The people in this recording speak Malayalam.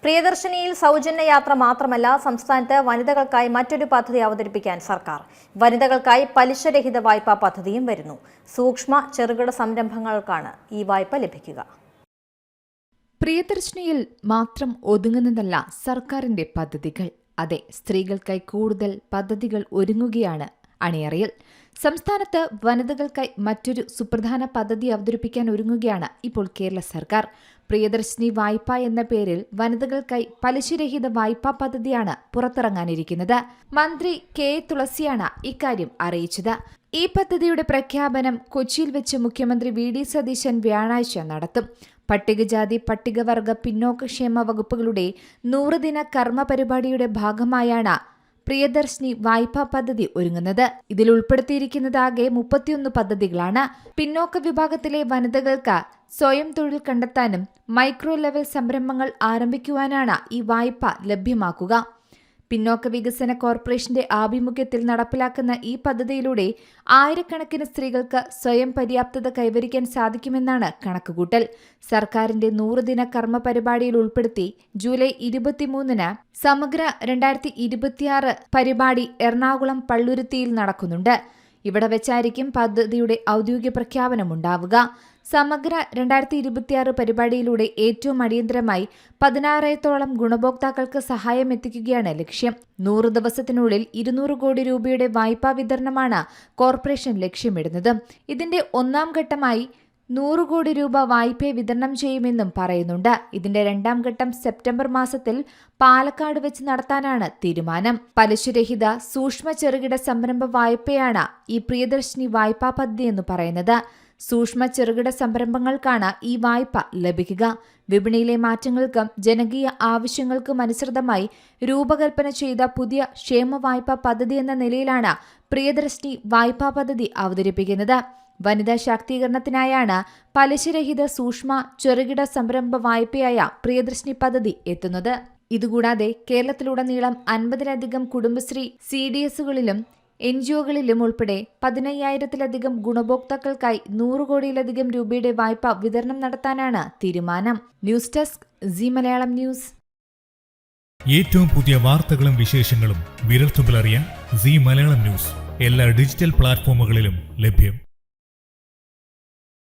പ്രിയദർശിനിയിൽ സൗജന്യ യാത്ര മാത്രമല്ല, സംസ്ഥാനത്ത് വനിതകൾക്കായി മറ്റൊരു പദ്ധതി അവതരിപ്പിക്കാൻ സർക്കാർ. വനിതകൾക്കായി പലിശരഹിത വായ്പാ പദ്ധതിയും വരുന്നു. സൂക്ഷ്മ ചെറുകിട സംരംഭങ്ങൾക്കാണ് ഈ വായ്പ ലഭിക്കുക. പ്രിയദർശിനിയിൽ മാത്രം ഒതുങ്ങുന്നതല്ല സർക്കാരിന്റെ പദ്ധതികൾ. അതെ, സ്ത്രീകൾക്കായി കൂടുതൽ പദ്ധതികൾ ഒരുങ്ങുകയാണ് അണിയറയിൽ. സംസ്ഥാനത്ത് വനിതകൾക്കായി മറ്റൊരു സുപ്രധാന പദ്ധതി അവതരിപ്പിക്കാൻ ഒരുങ്ങുകയാണ് ഇപ്പോൾ കേരള സർക്കാർ. പ്രിയദർശിനി വായ്പ എന്ന പേരിൽ വനിതകൾക്കായി പലിശരഹിത വായ്പാ പദ്ധതിയാണ് പുറത്തിറങ്ങാനിരിക്കുന്നത്. മന്ത്രി കെ തുളസിയാണ് ഇക്കാര്യം അറിയിച്ചത്. ഈ പദ്ധതിയുടെ പ്രഖ്യാപനം കൊച്ചിയിൽ വെച്ച് മുഖ്യമന്ത്രി വി.ഡി. സതീശൻ വ്യാഴാഴ്ച നടത്തും. പട്ടികജാതി പട്ടികവർഗ പിന്നോക്കക്ഷേമ വകുപ്പുകളുടെ 100 ദിന കർമ്മ പരിപാടിയുടെ ഭാഗമായാണ് പ്രിയദർശിനി വായ്പാ പദ്ധതി ഒരുങ്ങുന്നത്. ഇതിൽ ഉൾപ്പെടുത്തിയിരിക്കുന്നതാകെ 31 പദ്ധതികളാണ്. പിന്നോക്ക വിഭാഗത്തിലെ വനിതകൾക്ക് സ്വയം തൊഴിൽ കണ്ടെത്താനും മൈക്രോ ലെവൽ സംരംഭങ്ങൾ ആരംഭിക്കുവാനാണ് ഈ വായ്പ ലഭ്യമാക്കുക. പിന്നോക്ക വികസന കോർപ്പറേഷന്റെ ആഭിമുഖ്യത്തിൽ നടപ്പിലാക്കുന്ന ഈ പദ്ധതിയിലൂടെ ആയിരക്കണക്കിന് സ്ത്രീകൾക്ക് സ്വയം പര്യാപ്തത കൈവരിക്കാൻ സാധിക്കുമെന്നാണ് കണക്കുകൂട്ടൽ. സർക്കാരിന്റെ 100 ദിന കർമ്മ പരിപാടിയിൽ ഉൾപ്പെടുത്തി ജൂലൈ 23-ന് സമഗ്ര 2026 പരിപാടി എറണാകുളം പള്ളുരുത്തിയിൽ നടക്കുന്നുണ്ട്. ഇവിടെ വെച്ചായിരിക്കും പദ്ധതിയുടെ ഔദ്യോഗിക പ്രഖ്യാപനമുണ്ടാവുക. സമഗ്ര 2026 പരിപാടിയിലൂടെ ഏറ്റവും അടിയന്തരമായി 16,000-ഓളം ഗുണഭോക്താക്കൾക്ക് സഹായം എത്തിക്കുകയാണ് ലക്ഷ്യം. 100 ദിവസത്തിനുള്ളിൽ 200 കോടി രൂപയുടെ വായ്പാ വിതരണമാണ് കോർപ്പറേഷൻ ലക്ഷ്യമിടുന്നത്. ഇതിന്റെ ഒന്നാം ഘട്ടമായി 100 കോടി രൂപ വായ്പയെ വിതരണം ചെയ്യുമെന്നും പറയുന്നുണ്ട്. ഇതിന്റെ രണ്ടാം ഘട്ടം സെപ്റ്റംബർ മാസത്തിൽ പാലക്കാട് വെച്ച് നടത്താനാണ് തീരുമാനം. പലിശരഹിത സൂക്ഷ്മ ചെറുകിട സംരംഭ വായ്പയാണ് ഈ പ്രിയദർശിനി വായ്പാ പദ്ധതി എന്ന് പറയുന്നത്. സൂക്ഷ്മ ചെറുകിട സംരംഭങ്ങൾക്കാണ് ഈ വായ്പ ലഭിക്കുക. വിപണിയിലെ മാറ്റങ്ങൾക്കും ജനകീയ ആവശ്യങ്ങൾക്കും അനുസൃതമായി രൂപകൽപ്പന ചെയ്ത പുതിയ ക്ഷേമ വായ്പാ പദ്ധതി എന്ന നിലയിലാണ് പ്രിയദർശിനി വായ്പാ പദ്ധതി അവതരിപ്പിക്കുന്നത്. വനിതാ ശാക്തീകരണത്തിനായാണ് പലിശരഹിത സൂക്ഷ്മ ചെറുകിട സംരംഭ വായ്പയായ പ്രിയദർശിനി പദ്ധതി എത്തുന്നത്. ഇതുകൂടാതെ കേരളത്തിലുടനീളം 50-ലധികം കുടുംബശ്രീ CDSകളിലും NGOകളിലും ഉൾപ്പെടെ 15,000-ലധികം ഗുണഭോക്താക്കൾക്കായി 100 കോടിയിലധികം രൂപയുടെ വായ്പ വിതരണം നടത്താനാണ് തീരുമാനം. News desk C Malayalam news. ഏറ്റവും പുതിയ വാർത്തകളും വിശേഷങ്ങളും വിരൽത്തുമ്പിലറിയാൻ സി മലയാളം ന്യൂസ് എല്ലാ ഡിജിറ്റൽ പ്ലാറ്റ്ഫോമുകളിലും ലഭ്യം.